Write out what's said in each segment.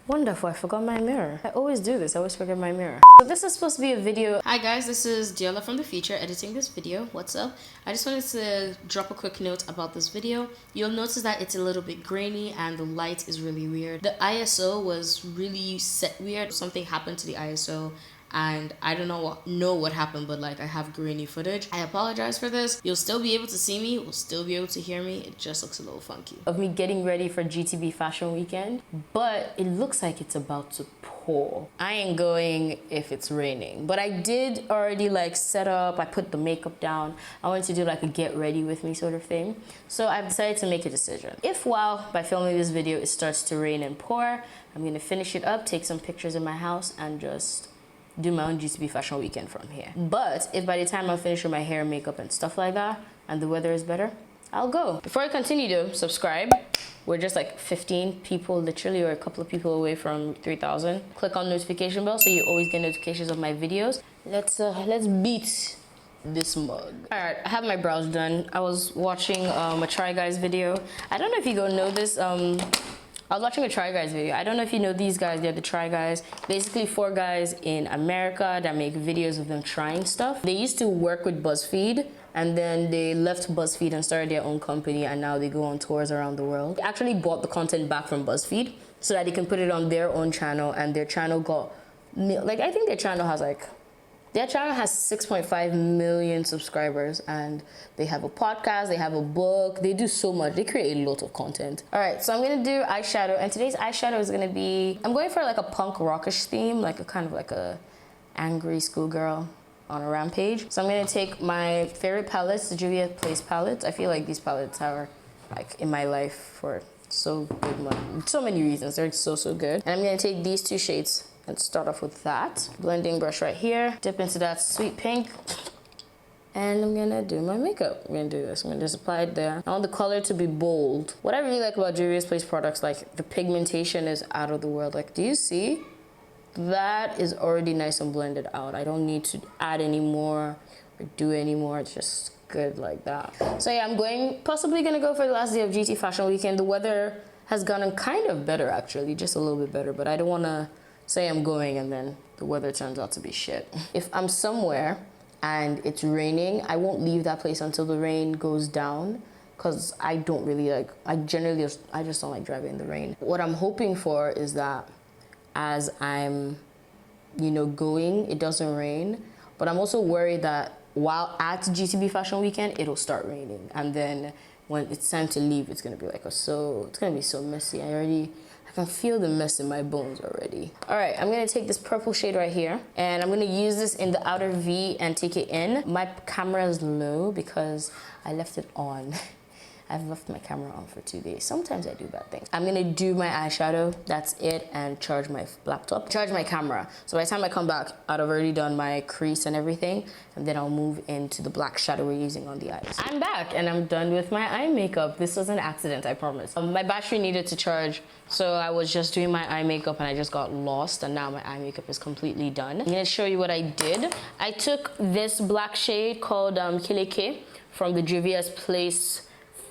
Wonderful, I forgot my mirror. I always do this, I always forget my mirror. So this is supposed to be a video. Hi guys, this is Deola from the future editing this video. What's up? I just wanted to drop a quick note about this video. You'll notice that it's a little bit grainy and the light is really weird. The ISO was really set weird. Something happened to the ISO and I don't know what happened, but like I have grainy footage. I apologize for this. You'll still be able to see me, you'll still be able to hear me. It just looks a little funky. Of me getting ready for GTB Fashion Weekend, but it looks like it's about to pour. I ain't going if it's raining, but I did already like set up, I put the makeup down. I wanted to do like a get ready with me sort of thing. So I've decided to make a decision. If while by filming this video it starts to rain and pour, I'm gonna finish it up, take some pictures in my house and just do my own GTB Fashion Weekend from here. But if by the time I'm finished with my hair, makeup and stuff like that and the weather is better, I'll go. Before I continue though, subscribe. We're just like 15 people literally, or a couple of people away from 3,000. Click on notification bell so you always get notifications of my videos. Let's beat this mug. All right, I have my brows done. I was watching a Try Guys video. I don't know if you gonna know this. I was watching a Try Guys video. I don't know if you know these guys. They're the Try Guys. Basically 4 guys in America that make videos of them trying stuff. They used to work with BuzzFeed and then they left BuzzFeed and started their own company and now they go on tours around the world. They actually bought the content back from BuzzFeed so that they can put it on their own channel, and their channel got, like, I think their channel has 6.5 million subscribers, and they have a podcast, they have a book, they do so much, they create a lot of content. All right, so I'm gonna do eyeshadow, and today's eyeshadow is gonna be, I'm going for like a punk rockish theme, like a kind of like a angry schoolgirl on a rampage. So I'm gonna take my favorite palettes, the Julia Place palettes. I feel like these palettes are like in my life for so good, so many reasons. They're so good. And I'm gonna take these 2 shades and start off with that. Blending brush right here, dip into that sweet pink, and I'm gonna do my makeup. I'm gonna do this, I'm gonna just apply it there. I want the color to be bold. What I really like about Juvia's Place products, like the pigmentation is out of the world. Like, do you see? That is already nice and blended out. I don't need to add any more or do any more. It's just good like that. So yeah, I'm possibly gonna go for the last day of GT Fashion Weekend. The weather has gotten kind of better actually, just a little bit better, but I don't wanna say I'm going and then the weather turns out to be shit. If I'm somewhere and it's raining, I won't leave that place until the rain goes down, because I don't really like, I just don't like driving in the rain. What I'm hoping for is that as I'm, going, it doesn't rain, but I'm also worried that while at GTB Fashion Weekend, it'll start raining. And then when it's time to leave, it's gonna be like it's gonna be so messy. I can feel the mess in my bones already. All right, I'm gonna take this purple shade right here and I'm gonna use this in the outer V and take it in. My camera is low because I left it on. I've left my camera on for 2 days. Sometimes I do bad things. I'm gonna do my eyeshadow, that's it, and charge my laptop, charge my camera. So by the time I come back, I'd have already done my crease and everything, and then I'll move into the black shadow we're using on the eyes. I'm back and I'm done with my eye makeup. This was an accident, I promise. My battery needed to charge, so I was just doing my eye makeup and I just got lost, and now my eye makeup is completely done. I'm gonna show you what I did. I took this black shade called Kileke from the Juvia's Place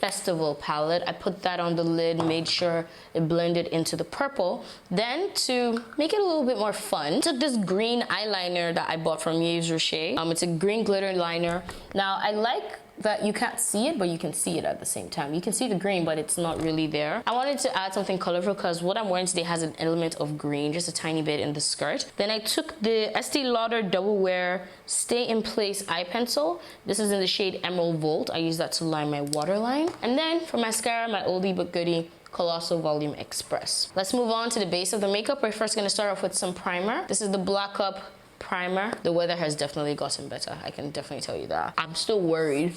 Festival palette. I put that on the lid, made sure it blended into the purple. Then to make it a little bit more fun, took this green eyeliner that I bought from Yves Rocher. It's a green glitter liner. Now I like that you can't see it, but you can see it at the same time. You can see the green, but it's not really there. I wanted to add something colorful because what I'm wearing today has an element of green, just a tiny bit in the skirt. Then I took the Estee Lauder Double Wear Stay in Place eye pencil. This is in the shade Emerald Volt. I use that to line my waterline. And then for mascara, my oldie but goodie Colossal Volume Express. Let's move on to the base of the makeup. We're first gonna start off with some primer. This is the Black Up primer. The weather has definitely gotten better. I can definitely tell you that. I'm still worried.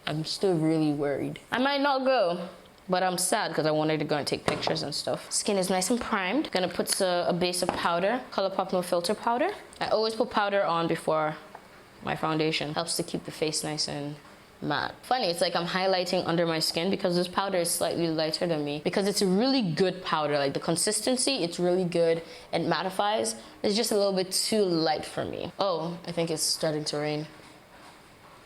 I'm still really worried. I might not go, but I'm sad because I wanted to go and take pictures and stuff. Skin is nice and primed. Gonna put a base of powder, ColourPop No Filter powder. I always put powder on before my foundation. Helps to keep the face nice and matte. Funny, it's like I'm highlighting under my skin because this powder is slightly lighter than me, because it's a really good powder. Like the consistency, it's really good and mattifies. It's just a little bit too light for me. Oh, I think it's starting to rain.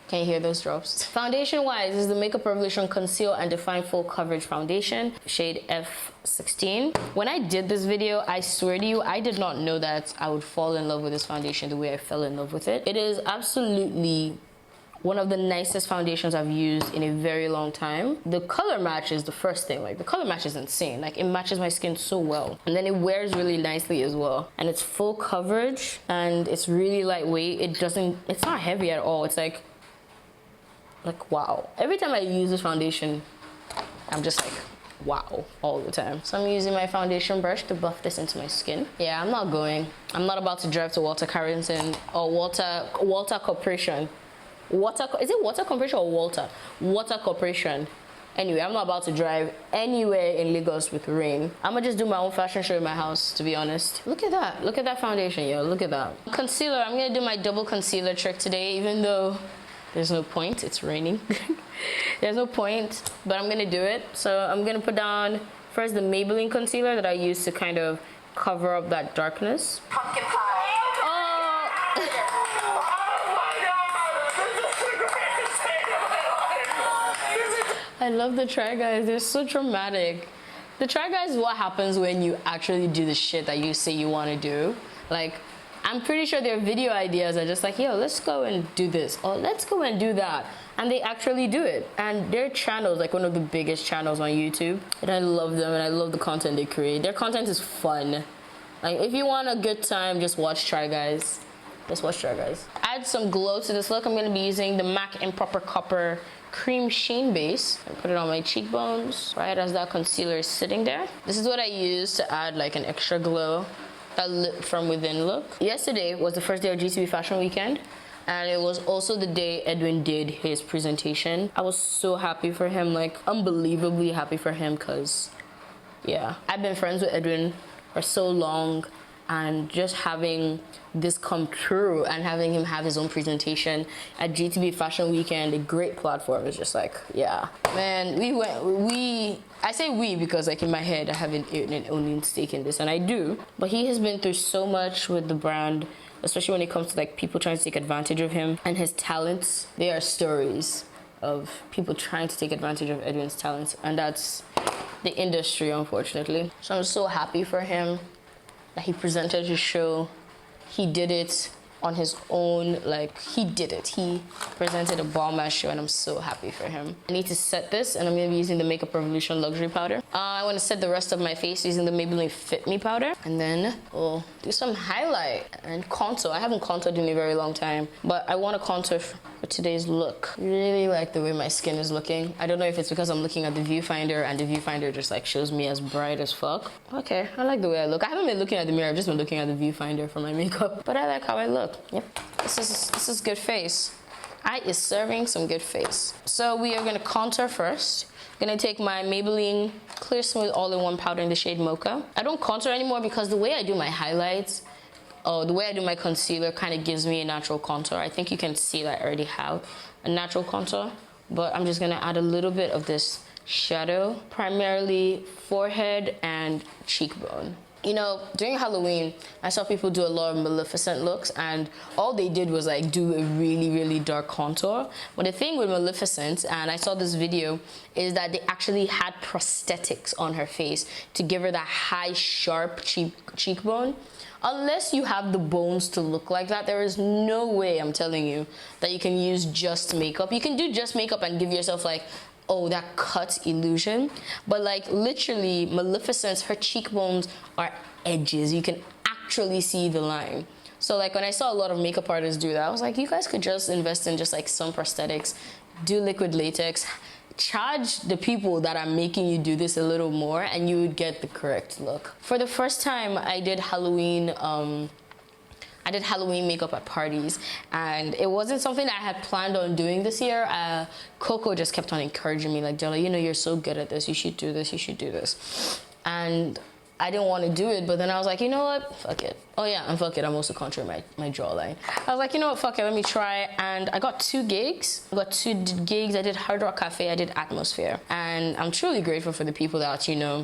Can you hear those drops? Foundation wise, this is the Makeup Revolution Conceal and Define Full Coverage Foundation, shade F16. When I did this video, I swear to you, I did not know that I would fall in love with this foundation the way I fell in love with it. It is absolutely one of the nicest foundations I've used in a very long time. The color match is the first thing. Like, the color match is insane. Like, it matches my skin so well. And then it wears really nicely as well. And it's full coverage and it's really lightweight. It's not heavy at all. It's like wow. Every time I use this foundation, I'm just like, wow, all the time. So I'm using my foundation brush to buff this into my skin. Yeah, I'm not about to drive to Walter Carrington or Walter Corporation. Is it Water Corporation or Walter? Water Corporation. Anyway, I'm not about to drive anywhere in Lagos with rain. I'm gonna just do my own fashion show in my house, to be honest. Look at that. Look at that foundation, yo. Look at that. Concealer. I'm gonna do my double concealer trick today, even though there's no point. It's raining. There's no point, but I'm gonna do it. So I'm gonna put down first the Maybelline concealer that I use to kind of cover up that darkness. Pumpkin pie. I love the Try Guys. They're so dramatic. The Try Guys is what happens when you actually do the shit that you say you want to do. Like, I'm pretty sure their video ideas are just like, yo, let's go and do this, or let's go and do that. And they actually do it. And their channel is like one of the biggest channels on YouTube. And I love them and I love the content they create. Their content is fun. Like, if you want a good time, just watch Try Guys. Just watch Try Guys. Add some glow to this look. I'm going to be using the MAC Improper Copper Cream Sheen Base and put it on my cheekbones right as that concealer is sitting there. This is what I use to add like an extra glow, that lit from within look. Yesterday was the first day of GTB Fashion Weekend, and it was also the day Edwin did his presentation. I was so happy for him, like unbelievably happy for him, because yeah, I've been friends with Edwin for so long, and just having this come true and having him have his own presentation at GTB Fashion Weekend, a great platform, is just like, yeah. Man, I say we because like in my head I haven't owning stake in this, and I do, but he has been through so much with the brand, especially when it comes to like people trying to take advantage of him and his talents. There are stories of people trying to take advantage of Edwin's talents, and that's the industry, unfortunately. So I'm so happy for him that he presented his show. He did it on his own, like he did it. He presented a bomb-ass show, and I'm so happy for him. I need to set this, and I'm gonna be using the Makeup Revolution Luxury Powder. I wanna set the rest of my face using the Maybelline Fit Me powder, and then we'll do some highlight and contour. I haven't contoured in a very long time, but I wanna contour for today's look. I really like the way my skin is looking. I don't know if it's because I'm looking at the viewfinder, and the viewfinder just like shows me as bright as fuck. Okay, I like the way I look. I haven't been looking at the mirror, I've just been looking at the viewfinder for my makeup, but I like how I look. Yep, this is good face. I is serving some good face. So we are gonna contour first. I'm gonna take my Maybelline Clear Smooth All-in-One powder in the shade Mocha. I don't contour anymore because the way I do my highlights, the way I do my concealer kind of gives me a natural contour. I think you can see that I already have a natural contour, but I'm just gonna add a little bit of this shadow, primarily forehead and cheekbone. You know, during Halloween, I saw people do a lot of Maleficent looks, and all they did was like do a really, really dark contour. But the thing with Maleficent, and I saw this video, is that they actually had prosthetics on her face to give her that high, sharp cheekbone. Unless you have the bones to look like that, there is no way, I'm telling you, that you can use just makeup. You can do just makeup and give yourself like, oh, that cut illusion, but like literally Maleficent's, her cheekbones are edges. You can actually see the line. So like when I saw a lot of makeup artists do that, I was like, you guys could just invest in just like some prosthetics, do liquid latex, charge the people that are making you do this a little more, and you would get the correct look. For the first time, I did Halloween makeup at parties, and it wasn't something that I had planned on doing this year. Coco just kept on encouraging me, like, Deola, you know, you're so good at this, you should do this, you should do this. And I didn't want to do it, but then I was like, you know what, fuck it. Oh yeah, and fuck it, I'm also contouring my jawline. I was like, you know what, fuck it, let me try. And I got 2 gigs. I did Hard Rock Cafe, I did Atmosphere. And I'm truly grateful for the people that,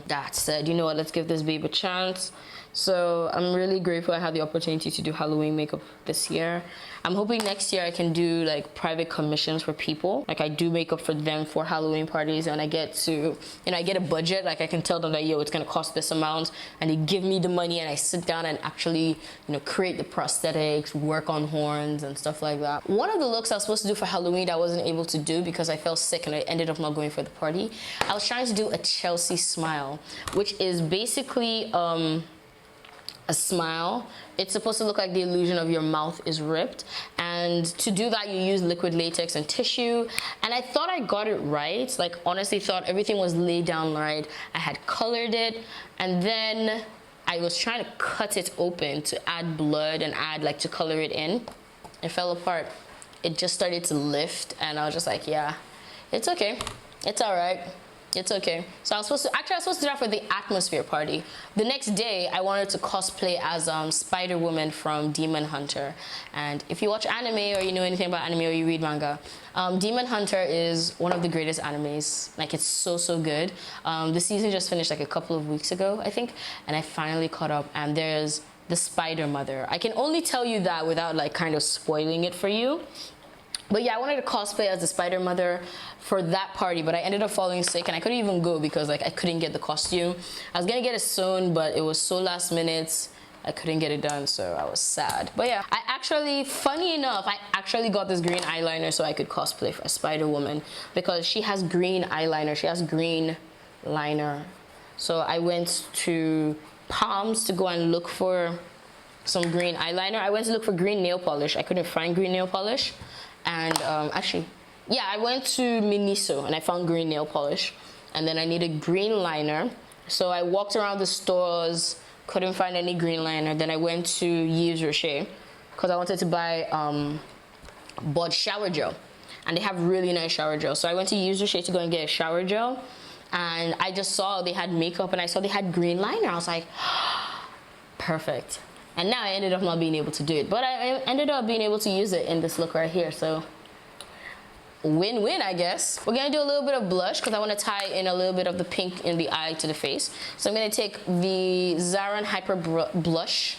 that said, you know what, let's give this babe a chance. So I'm really grateful I had the opportunity to do Halloween makeup this year. I'm hoping next year I can do like private commissions for people. Like I do makeup for them for Halloween parties, and I get to, I get a budget. Like I can tell them that, yo, it's gonna cost this amount, and they give me the money, and I sit down and actually, create the prosthetics, work on horns and stuff like that. One of the looks I was supposed to do for Halloween that I wasn't able to do because I felt sick and I ended up not going for the party. I was trying to do a Chelsea smile, which is basically, a smile. It's supposed to look like the illusion of your mouth is ripped, and to do that you use liquid latex and tissue, and I thought I got it right. Like honestly thought everything was laid down right. I had colored it, and then I was trying to cut it open to add blood and to color it in. It fell apart. It just started to lift, and I was just like, yeah, it's okay, it's all right. It's okay. So I was supposed to do that for the Atmosphere party. The next day, I wanted to cosplay as Spider-Woman from Demon Hunter. And if you watch anime or you know anything about anime or you read manga, Demon Hunter is one of the greatest animes. Like, it's so, so good. The season just finished like a couple of weeks ago, I think, and I finally caught up, and there's the Spider Mother. I can only tell you that without like kind of spoiling it for you. But yeah, I wanted to cosplay as the Spider Mother for that party, but I ended up falling sick and I couldn't even go because like I couldn't get the costume. I was gonna get it sewn, but it was so last minute, I couldn't get it done, so I was sad. But yeah, funny enough, I actually got this green eyeliner so I could cosplay for Spider-Woman because she has green eyeliner, she has green liner. So I went to Palms to go and look for some green eyeliner. I went to look for green nail polish. I couldn't find green nail polish. And I went to Miniso and I found green nail polish, and then I needed green liner. So I walked around the stores, couldn't find any green liner. Then I went to Yves Rocher because I wanted to buy bought shower gel, and they have really nice shower gel. So I went to Yves Rocher to go and get a shower gel, and I just saw they had makeup and I saw they had green liner. I was like, perfect. And now I ended up not being able to do it, but I ended up being able to use it in this look right here. So win-win, I guess. We're gonna do a little bit of blush because I want to tie in a little bit of the pink in the eye to the face. So I'm gonna take the Zaran Hyper Blush.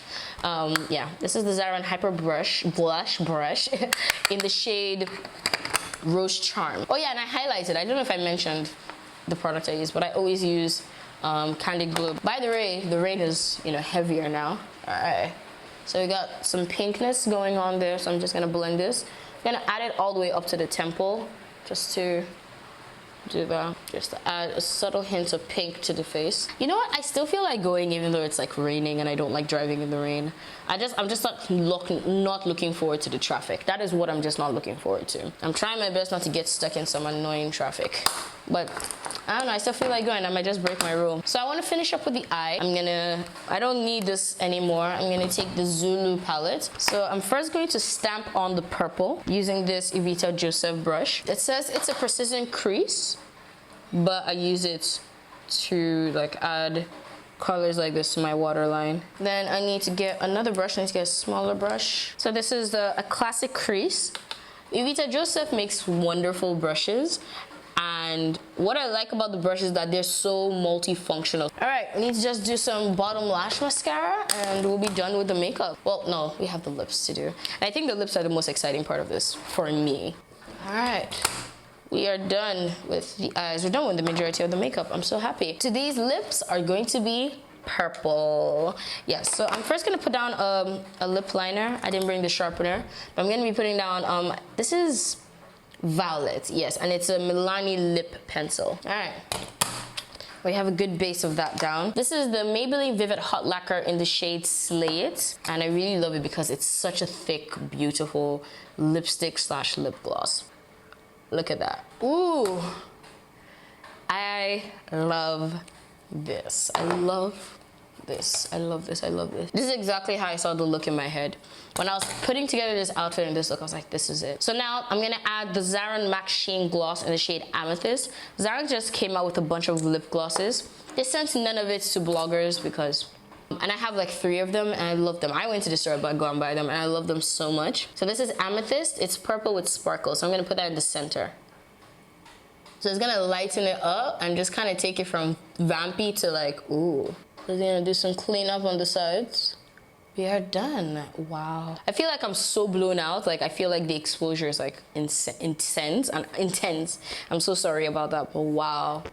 This is the Zaran Hyper Blush brush in the shade Rose Charm. Oh yeah, and I highlighted. I don't know if I mentioned the product I use, but I always use Candid Glow. By the way, the rain is heavier now. All right, so we got some pinkness going on there, so I'm just gonna blend this. I'm gonna add it all the way up to the temple, just to do that, just to add a subtle hint of pink to the face. You know what? I still feel like going even though it's like raining and I don't like driving in the rain. I'm just not looking forward to the traffic. That is what I'm just not looking forward to. I'm trying my best not to get stuck in some annoying traffic, but I don't know, I still feel like going. I might just break my rule. So I want to finish up with the eye. I don't need this anymore. I'm gonna take the Zulu palette. So I'm first going to stamp on the purple using this Evita Joseph brush. It says it's a precision crease, but I use it to like add colors like this to my waterline. Then I need to get another brush. I need to get a smaller brush. So this is a classic crease. Evita Joseph makes wonderful brushes. And what I like about the brush is that they're so multifunctional. All right, we need to just do some bottom lash mascara and we'll be done with the makeup. Well, no, we have the lips to do. And I think the lips are the most exciting part of this for me. All right, we are done with the eyes. We're done with the majority of the makeup. I'm so happy. Today's lips are going to be purple. Yes, so I'm first gonna put down a lip liner. I didn't bring the sharpener, but I'm gonna be putting down, this is Violet, yes, and it's a Milani lip pencil. All right, we have a good base of that down. This is the Maybelline Vivid Hot Lacquer in the shade Slay It, and I really love it because it's such a thick, beautiful lipstick / lip gloss. Look at that. Ooh, I love this. I love this. I love this. I love this. This is exactly how I saw the look in my head. When I was putting together this outfit and this look, I was like, this is it. So now I'm gonna add the Zaran Max Sheen gloss in the shade Amethyst. Zaran just came out with a bunch of lip glosses. They sent none of it to bloggers because, and I have like 3 of them and I love them. I went to the store but go and buy them and I love them so much. So this is amethyst. It's purple with sparkles. So I'm gonna put that in the center. So it's gonna lighten it up and just kind of take it from vampy to like, ooh. So we're gonna do some cleanup on the sides. We are done. Wow. I feel like I'm so blown out. Like I feel like the exposure is like intense. I'm so sorry about that, but wow.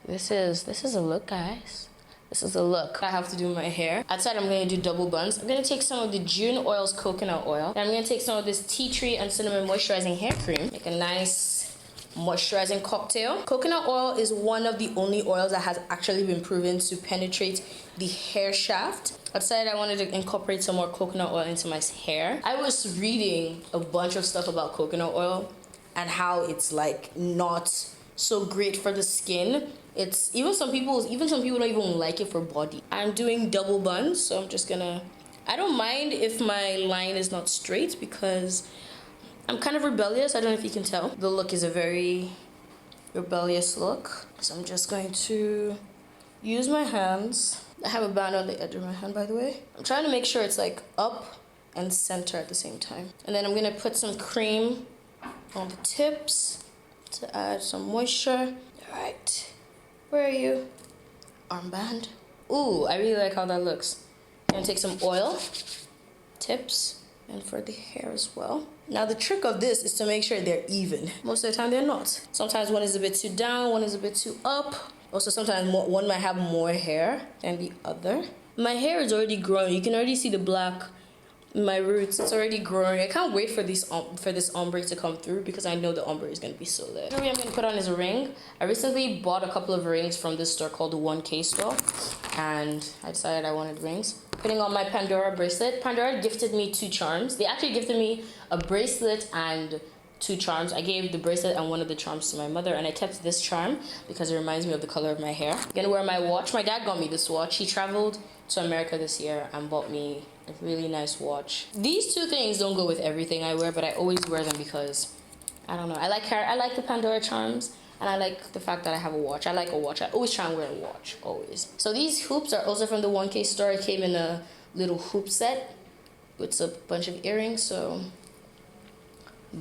This is a look, guys. This is a look. I have to do my hair. Outside, I'm gonna do double buns. I'm gonna take some of the June Oil's coconut oil. And I'm gonna take some of this tea tree and cinnamon moisturizing hair cream. Make a nice moisturizing cocktail. Coconut oil is one of the only oils that has actually been proven to penetrate the hair shaft. I decided I wanted to incorporate some more coconut oil into my hair. I was reading a bunch of stuff about coconut oil and how it's like not so great for the skin. It's even some people don't even like it for body. I'm doing double buns, so I'm just gonna, I don't mind if my line is not straight because I'm kind of rebellious. I don't know if you can tell. The look is a very rebellious look. So I'm just going to use my hands. I have a band on the edge of my hand, by the way. I'm trying to make sure it's like up and center at the same time. And then I'm gonna put some cream on the tips to add some moisture. All right, where are you? Armband. Ooh, I really like how that looks. I'm gonna take some oil, tips, and for the hair as well. Now the trick of this is to make sure they're even. Most of the time they're not. Sometimes one is a bit too down, one is a bit too up. Also sometimes one might have more hair than the other. My hair is already growing. You can already see the black in my roots. It's already growing. I can't wait for this ombre to come through because I know the ombre is gonna be so lit. The jewelry I'm gonna put on is a ring. I recently bought a couple of rings from this store called the 1K store, and I decided I wanted rings. Putting on my Pandora bracelet. Pandora gifted me 2 charms. They actually gifted me a bracelet and 2 charms. I gave the bracelet and one of the charms to my mother, and I kept this charm because it reminds me of the color of my hair. I'm gonna wear my watch. My dad got me this watch. He traveled to America this year and bought me a really nice watch. These 2 things don't go with everything I wear, but I always wear them because I don't know. I like the Pandora charms, and I like the fact that I have a watch. I like a watch. I always try and wear a watch, always. So these hoops are also from the 1K store. It came in a little hoop set with a bunch of earrings, so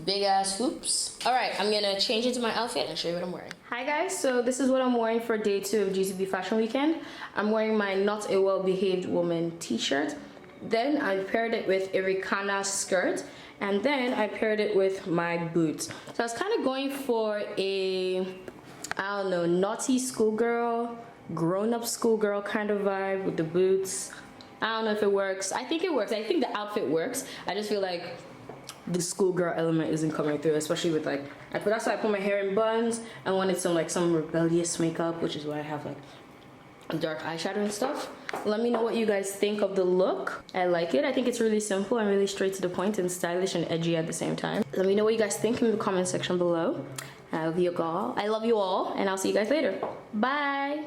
big ass hoops. All right, I'm gonna change into my outfit and show you what I'm wearing. Hi guys, so this is what I'm wearing for day 2 of GCB Fashion Weekend. I'm wearing my Not a Well-Behaved Woman t-shirt. Then I paired it with a Rihanna skirt, and then I paired it with my boots. So I was kind of going for a, I don't know, naughty schoolgirl, grown-up schoolgirl kind of vibe with the boots. I don't know if it works. I think it works. I think the outfit works. I just feel like the schoolgirl element isn't coming through, especially with like, that's why I put my hair in buns. I wanted some rebellious makeup, which is why I have like dark eyeshadow and stuff. Let me know what you guys think of the look. I like it. I think it's really simple and really straight to the point and stylish and edgy at the same time. Let me know what you guys think in the comment section below. I love you all, and I'll see you guys later. Bye.